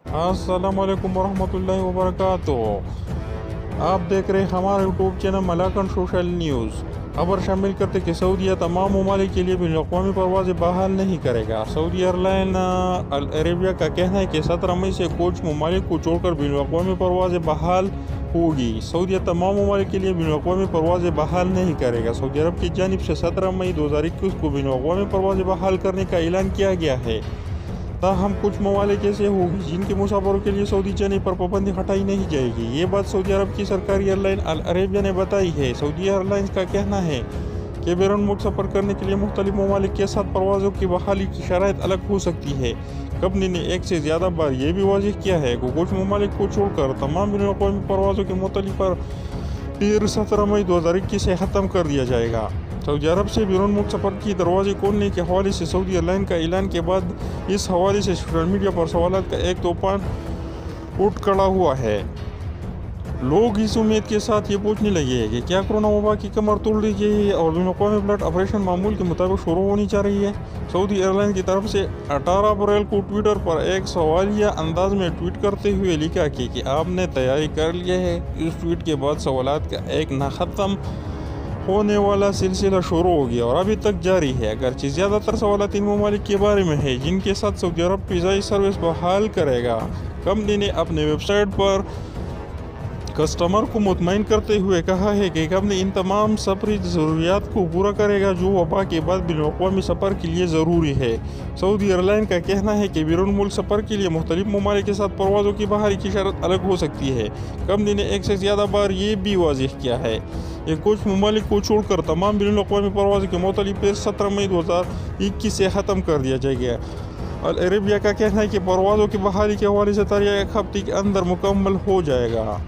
अस्सलामुअलैकुम वरहमतुल्लाहि वबरकातुह। आप देख रहे हैं हमारे यूट्यूब चैनल मलाकन सोशल न्यूज़। खबर शामिल करते कि सऊदीया तमाम ममालिक के लिए बिनुल-अक़वामी परवाज़ें बहाल नहीं करेगा। सऊदी एयरलाइन अल अरेबिया का कहना है कि 17 मई से कुछ ममालिक को छोड़कर बिनुल-अक़वामी परवाज़ें बहाल होगी। सऊदीया तमाम ममालिक के लिए बिनुल-अक़वामी परवाज़ें बहाल नहीं करेगा। सऊदी अरब की जानिब से 17 मई 2021 को बिनुल-अक़वामी परवाज़ें बहाल करने का ऐलान किया गया है। ताहम कुछ ममालिक ऐसे होंगे जिनके मुसाफिरों के लिए सऊदी जाने पर पाबंदी हटाई नहीं जाएगी। ये बात सऊदी अरब की सरकारी एयरलाइन अल अरेबिया ने बताई है। सऊदी एयरलाइंस का कहना है कि बैरून मुल्क सफ़र करने के लिए मुख्तलिफ ममालिक के साथ परवाज़ों की बहाली की शराइत अलग हो सकती है। कंपनी ने एक से ज़्यादा बार यह भी वाज़ेह किया है कि कुछ ममालिक को छोड़कर तमाम बैनुल-अक़वामी परवाज़ों के मुतल्लिक़ पर 17 मई 2021 से ख़त्म कर दिया जाएगा। सऊदी अरब से बैरून मुल्क सफ़र की दरवाजे खोलने के हवाले से सऊदी एयरलाइन का ऐलान के बाद इस हवाले से सोशल मीडिया पर सवालात का एक तूफ़ान उठ खड़ा हुआ है। लोग इस उम्मीद के साथ ये पूछने लगे हैं कि क्या कोरोना वबा की कमर तोड़ दी गई है और बैनुल-अक़वामी फ्लाइट ऑपरेशन मामूल के मुताबिक शुरू होनी जा रही है। सऊदी एयरलाइन की तरफ से 18 अप्रैल को ट्विटर पर एक सवालिया अंदाज में ट्वीट करते हुए लिखा कि आपने तैयारी कर ली है। इस ट्वीट के बाद सवालात का एक ना ख़त्म होने वाला सिलसिला शुरू हो गया और अभी तक जारी है। अगरचे ज़्यादातर सवालात इन ममालिक के बारे में है जिनके साथ सऊदी अरब फ़िज़ाई सर्विस बहाल करेगा। कंपनी ने अपने वेबसाइट पर कस्टमर को मुतमईन करते हुए कहा है कि कंपनी इन तमाम सफरी ज़रूरियात को पूरा करेगा जो वबा के बाद बैनुल-अक़वामी सफ़र के लिए ज़रूरी है। सऊदी एयरलाइन का कहना है कि बैरून मुल्क सफ़र के लिए मुख्तलिफ ममालिक के साथ परवाज़ों की बहाली की शर्त अलग हो सकती है। कंपनी ने एक से ज़्यादा बार ये भी वाज़ेह किया है कि कुछ ममालिक को छोड़कर तमाम बैनुल-अक़वामी परवाज़ों के मुतल्लिक़ 17 मई 2021 से ख़त्म कर दिया जाएगा। अल अरेबिया का कहना है कि परवाज़ों की बहाली के हवाले से तैयारी एक हफ्ते के अंदर मुकम्मल हो जाएगा।